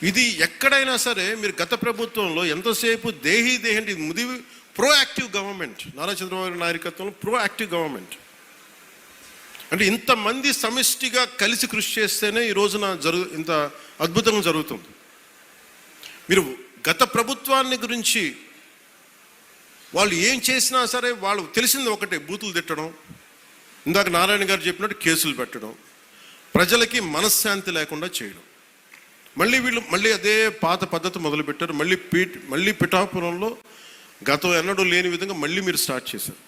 ఇది ఎక్కడైనా సరే మీరు గత ప్రభుత్వంలో ఎంతసేపు దేహి అంటే ఇది ప్రోయాక్టివ్ గవర్నమెంట్, నారా చంద్రబాబు నాయకత్వంలో ప్రోయాక్టివ్ గవర్నమెంట్. అంటే ఇంతమంది సమిష్టిగా కలిసి కృషి చేస్తేనే ఈ రోజున ఇంత అద్భుతంగా జరుగుతుంది. మీరు గత ప్రభుత్వాన్ని గురించి వాళ్ళు ఏం చేసినా సరే వాళ్ళు తెలిసింది ఒకటే, బూతులు తిట్టడం, ఇందాక నారాయణ గారు చెప్పినట్టు కేసులు పెట్టడం, ప్రజలకి మనశ్శాంతి లేకుండా చేయడం. మళ్ళీ అదే పాత పద్ధతి మొదలుపెట్టారు. మళ్ళీ పిఠాపురంలో గతం ఎన్నడూ లేని విధంగా మళ్ళీ మీరు స్టార్ట్ చేశారు.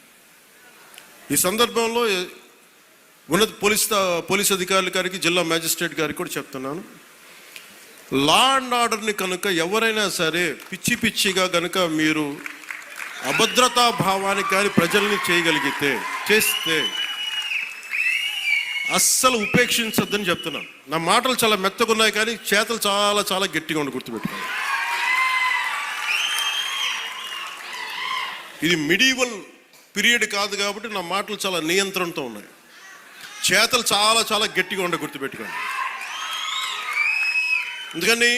ఈ సందర్భంలో ఉన్నత పోలీస్ అధికారుల గారికి, జిల్లా మ్యాజిస్ట్రేట్ గారికి కూడా చెప్తున్నాను, లా అండ్ ఆర్డర్ని కనుక ఎవరైనా సరే పిచ్చిగా కనుక మీరు అభద్రతా భావానికి కానీ ప్రజల్ని చేస్తే అస్సలు ఉపేక్షించద్దని చెప్తున్నాను. నా మాటలు చాలా మెత్తగా ఉన్నాయి కానీ చేతలు చాలా చాలా గట్టిగా ఉండి గుర్తుపెట్టుకోండి. ఇది మిడివల్ పీరియడ్ కాదు కాబట్టి నా మాటలు చాలా నియంత్రణతో ఉన్నాయి. చేతలు చాలా చాలా గట్టిగా ఉండి గుర్తుపెట్టుకోండి. ఎందుకని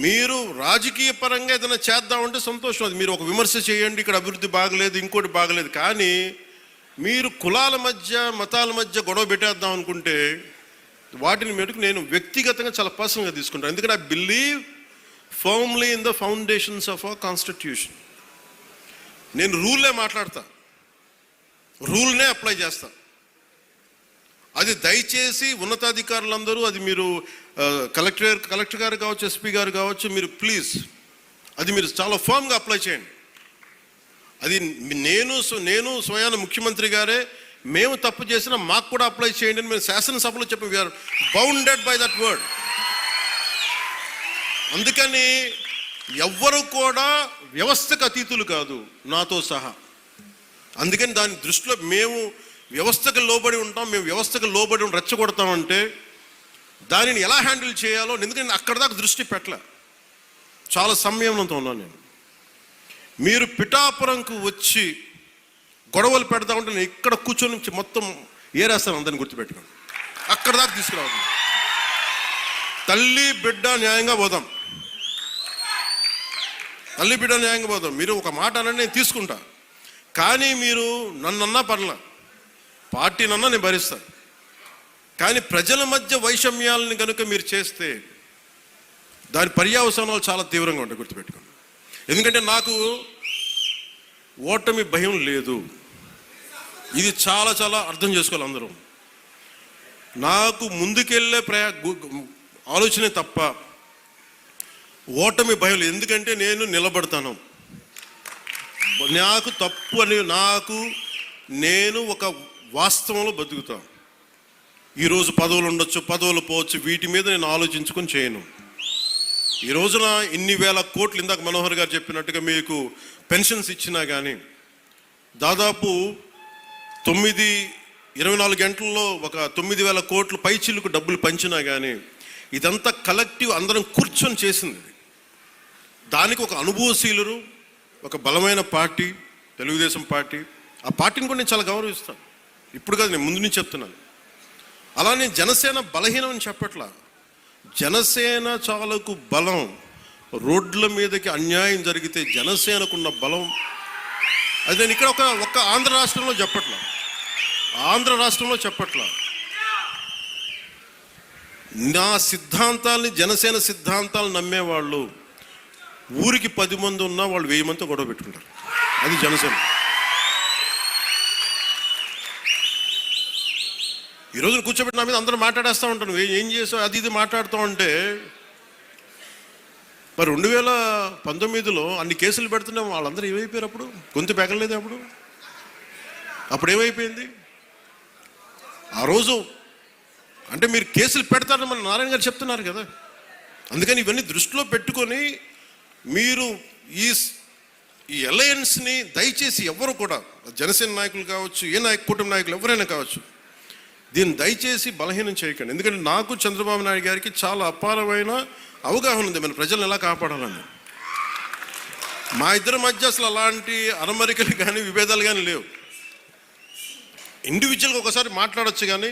మీరు రాజకీయ పరంగా ఏదైనా చేద్దామంటే సంతోషం, అది మీరు ఒక విమర్శ చేయండి, ఇక్కడ అభివృద్ధి బాగలేదు, ఇంకోటి బాగలేదు. కానీ మీరు కులాల మధ్య మతాల మధ్య గొడవ పెట్టేద్దాం అనుకుంటే వాటిని మెటుకు నేను వ్యక్తిగతంగా చాలా పర్సనల్గా తీసుకుంటాను. ఎందుకంటే I believe firmly in the foundations of our constitution. నేను రూల్నే మాట్లాడతా, రూల్నే అప్లై చేస్తా. అది దయచేసి ఉన్నతాధికారులందరూ, అది మీరు కలెక్టర్ గారు కావచ్చు, ఎస్పీ గారు కావచ్చు, మీరు ప్లీజ్ అది మీరు చాలా ఫర్మ్గా అప్లై చేయండి. అది నేను స్వయాన ముఖ్యమంత్రి గారే మేము తప్పు చేసినా మాకు కూడా అప్లై చేయండి అని మేము శాసనసభలో చెప్పి we are bounded by that word. అందుకని ఎవ్వరు కూడా వ్యవస్థకు అతీతులు కాదు, నాతో సహా. అందుకని దాని దృష్టిలో మేము వ్యవస్థకు లోబడి ఉంటాం, మేము వ్యవస్థకు లోబడి రెచ్చగొడతామంటే దానిని ఎలా హ్యాండిల్ చేయాలో, ఎందుకంటే అక్కడ దాకా దృష్టి పెట్టలే, చాలా సంయమనంతో ఉన్నాను నేను. మీరు పిఠాపురంకు వచ్చి గొడవలు పెడతామంటే నేను ఇక్కడ కూర్చొని మొత్తం ఏరేస్తాను, అందరిని గుర్తుపెట్టుకోండి. అక్కడ దాకా తీసుకురావద్దు. తల్లి బిడ్డ న్యాయంగా పోదాం, తల్లి బిడ్డ న్యాయంగా పోదాం. మీరు ఒక మాట అనండి, నేను తీసుకుంటా. కానీ మీరు నన్నన్నా పర్లా, పార్టీనన్నా నేను భరిస్తాను. కానీ ప్రజల మధ్య వైషమ్యాలని కనుక మీరు చేస్తే దాని పర్యవసానాలు చాలా తీవ్రంగా ఉంటాయి, గుర్తుపెట్టుకోండి. ఎందుకంటే నాకు ఓటమి భయం లేదు, ఇది చాలా చాలా అర్థం చేసుకోవాలి అందరూ. నాకు ముందుకెళ్ళే ఆలోచనే తప్ప ఓటమి భయం లేదు. ఎందుకంటే నేను నిలబడతాను, నాకు తప్పు అని నేను ఒక వాస్తవంలో బతుకుతాను. ఈరోజు పదవులు ఉండొచ్చు, పదవులు పోవచ్చు, వీటి మీద నేను ఆలోచించుకొని చేయను. ఈ రోజున ఇన్ని వేల కోట్లు, ఇందాక మనోహర్ గారు చెప్పినట్టుగా మీకు పెన్షన్స్ ఇచ్చినా కానీ, దాదాపు 24 గంటల్లో ఒక 9,000 కోట్లు పైచిల్లుకు డబ్బులు పంచినా కానీ, ఇదంతా కలెక్టివ్ అందరం కూర్చొని చేసింది. దానికి ఒక అనుభవశీలురు, ఒక బలమైన పార్టీ తెలుగుదేశం పార్టీ. ఆ పార్టీని కూడా నేను చాలా గౌరవిస్తాను, ఇప్పుడు కాదు, నేను ముందు నుంచి చెప్తున్నాను. అలానే జనసేన బలహీనం అని చెప్పట్లా, జనసేన చాలకు బలం. రోడ్ల మీదకి అన్యాయం జరిగితే జనసేనకున్న బలం అది నేను ఇక్కడ ఒక ఆంధ్ర రాష్ట్రంలో చెప్పట్లా. నా సిద్ధాంతాలని, జనసేన సిద్ధాంతాలు నమ్మేవాళ్ళు ఊరికి 10 మంది ఉన్నా వాళ్ళు 1000 మందితో గొడవ పెట్టుకుంటారు. అది జనసేన. ఈరోజు కూర్చోబెట్టి నా మీద అందరూ మాట్లాడేస్తూ ఉంటాను, ఏం చేసావు అది ఇది మాట్లాడుతూ ఉంటే, మరి 2019లో అన్ని కేసులు పెడుతున్నాం, వాళ్ళందరూ ఏమైపోయారు? అప్పుడు గొంతు పెగలేదు. అప్పుడు ఏమైపోయింది? ఆ రోజు అంటే మీరు కేసులు పెడతారని మన నారాయణ గారు చెప్తున్నారు కదా. అందుకని ఇవన్నీ దృష్టిలో పెట్టుకొని మీరు ఈ అలయన్స్ని దయచేసి ఎవరు కూడా, జనసేన నాయకులు కావచ్చు, కూటమి నాయకులు ఎవరైనా కావచ్చు, దీన్ని దయచేసి బలహీనం చేయకండి. ఎందుకంటే నాకు చంద్రబాబు నాయుడు గారికి చాలా అపారమైన అవగాహన ఉంది మన ప్రజలను ఎలా కాపాడాలని. మా ఇద్దరి మధ్య అసలు అలాంటి అరమరికలు కానీ విభేదాలు కానీ లేవు. ఇండివిజువల్గా ఒకసారి మాట్లాడచ్చు, కానీ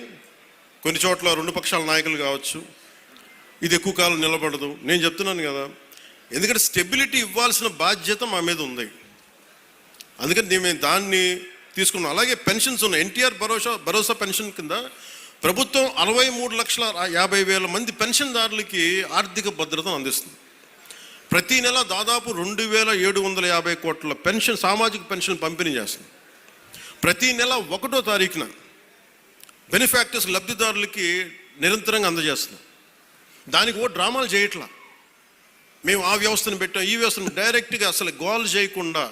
కొన్ని చోట్ల 2 పక్షాల నాయకులు కావచ్చు, ఇది ఎక్కువ కాలం నిలబడదు. నేను చెప్తున్నాను కదా, ఎందుకంటే స్టెబిలిటీ ఇవ్వాల్సిన బాధ్యత మా మీద ఉంది. అందుకని మేము దాన్ని తీసుకున్నాం. అలాగే పెన్షన్స్ ఉన్నాయి. ఎన్టీఆర్ భరోసా పెన్షన్ కింద ప్రభుత్వం 63,50,000 మంది పెన్షన్దారులకి ఆర్థిక భద్రతను అందిస్తుంది. ప్రతి నెల దాదాపు 2,750 కోట్ల పెన్షన్, సామాజిక పెన్షన్ పంపిణీ చేస్తుంది. ప్రతి నెల 1వ తారీఖున బెనిఫాక్టర్స్, లబ్ధిదారులకి నిరంతరంగా అందజేస్తున్నాం. దానికి డ్రామాలు చేయట్లా. మేము ఆ వ్యవస్థను పెట్టాం, ఈ వ్యవస్థను డైరెక్ట్గా అసలు గోల్ చేయకుండా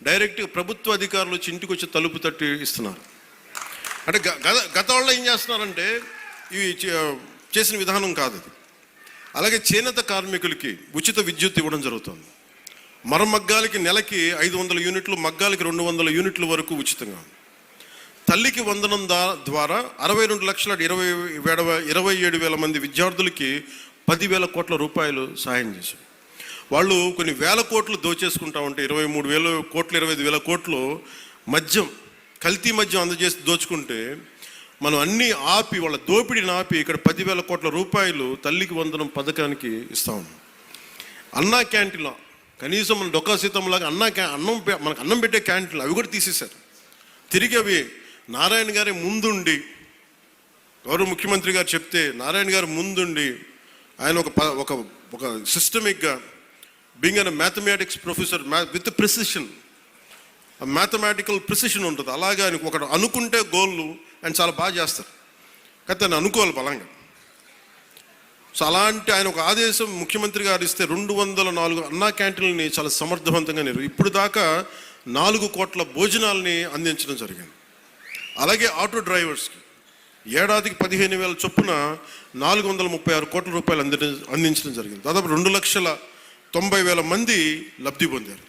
డైరెక్ట్గా ప్రభుత్వ అధికారులు వచ్చి ఇంటికి వచ్చి తలుపు తట్టి ఇస్తున్నారు. అంటే గత వాళ్ళు ఏం చేస్తున్నారంటే ఇవి చేసిన విధానం కాదు అది. అలాగే చేనేత కార్మికులకి ఉచిత విద్యుత్ ఇవ్వడం జరుగుతుంది. మరమగ్గాలకి నెలకి 500 యూనిట్లు, మగ్గాలకి 200 యూనిట్ల వరకు ఉచితంగా. తల్లికి వందనం ద్వారా 62,27,000 మంది విద్యార్థులకి 10,000 కోట్ల రూపాయలు సహాయం చేశారు. వాళ్ళు కొన్ని వేల కోట్లు దోచేసుకుంటా ఉంటే 23,000 కోట్లు, 25,000 కోట్లు మద్యం, కల్తీ మద్యం అందజేసి దోచుకుంటే మనం అన్నీ ఆపి, వాళ్ళ దోపిడీని ఆపి ఇక్కడ 10,000 కోట్ల రూపాయలు తల్లికి వందనం పథకానికి ఇస్తా ఉన్నాం. అన్నా క్యాంటీన్లో కనీసం మన డొక్కా సీతంలాగా మనకు అన్నం పెట్టే క్యాంటీన్లు అవి కూడా తీసేశారు. తిరిగి అవి నారాయణ గారి ముందుండి, గౌరవ ముఖ్యమంత్రి గారు చెప్తే నారాయణ గారు ముందుండి ఆయన ఒక సిస్టమిక్గా being an mathematics professor with precision, mathematical precision ఉంటుంది. అలాగే ఆయన ఒకటి అనుకుంటే గోళ్ళు ఆయన చాలా బాగా చేస్తారు. కానీ ఆయన అనుకోవాలి బలంగా. సో అలాంటి ఆయన ఒక ఆదేశం ముఖ్యమంత్రి గారు ఇస్తే 204 అన్నా క్యాంటీన్లని చాలా సమర్థవంతంగా ఇప్పుడు దాకా 4 కోట్ల భోజనాలని అందించడం జరిగింది. అలాగే ఆటో డ్రైవర్స్కి ఏడాదికి 15,000 చొప్పున 436 కోట్ల రూపాయలు అందించడం జరిగింది. దాదాపు 2,90,000 మంది లబ్ధి పొందారు.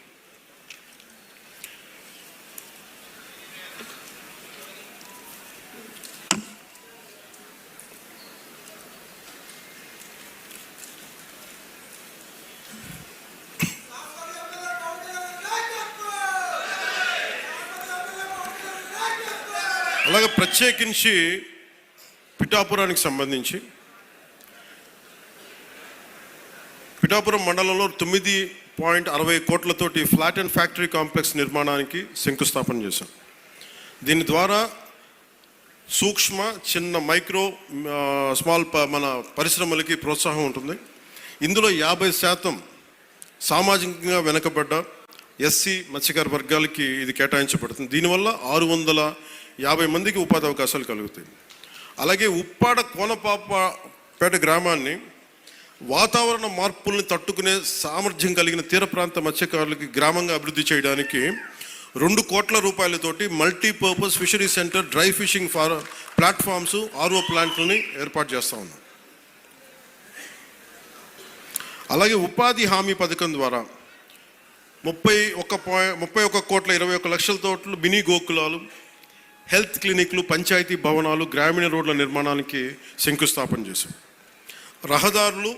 అలాగే ప్రత్యేకించి పిఠాపురానికి సంబంధించి పిఠాపురం మండలంలో 9.60 కోట్లతోటి ఫ్లాట్ అండ్ ఫ్యాక్టరీ కాంప్లెక్స్ నిర్మాణానికి శంకుస్థాపన చేశాం. దీని ద్వారా సూక్ష్మ, చిన్న, మైక్రో, స్మాల్ మన పరిశ్రమలకి ప్రోత్సాహం ఉంటుంది. ఇందులో 50% సామాజికంగా వెనుకబడ్డ ఎస్సీ, మత్స్యకార వర్గాలకి ఇది కేటాయించబడుతుంది. దీనివల్ల 650 మందికి ఉపాధి అవకాశాలు కలుగుతాయి. అలాగే ఉప్పాడ కోనపాపపేట గ్రామాన్ని వాతావరణ మార్పుల్ని తట్టుకునే సామర్థ్యం కలిగిన తీర ప్రాంత మత్స్యకారులకి గ్రామంగా అభివృద్ధి చేయడానికి 2 కోట్ల రూపాయలతోటి multipurpose fishery centre, dry fishing platforms, RO ప్లాంట్లని ఏర్పాటు చేస్తూ ఉన్నాం. అలాగే ఉపాధి హామీ పథకం ద్వారా 31,21,21,00,000 మినీ గోకులాలు, హెల్త్ క్లినిక్లు, పంచాయతీ భవనాలు, గ్రామీణ రోడ్ల నిర్మాణానికి శంకుస్థాపన చేశాం. రహదారులు,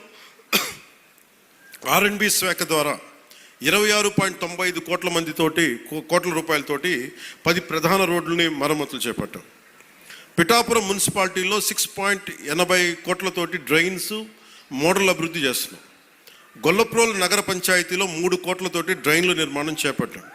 R&B శాఖ ద్వారా 26.95 కోట్ల రూపాయలతోటి 10 ప్రధాన రోడ్లని మరమ్మతులు చేపట్టాం. పిఠాపురం మున్సిపాలిటీలో 6.80 కోట్లతోటి డ్రైన్స్, మోడల్ అభివృద్ధి చేస్తున్నాం. గొల్లప్రోలు నగర పంచాయతీలో 3 కోట్లతోటి డ్రైన్ల నిర్మాణం చేపట్టాం.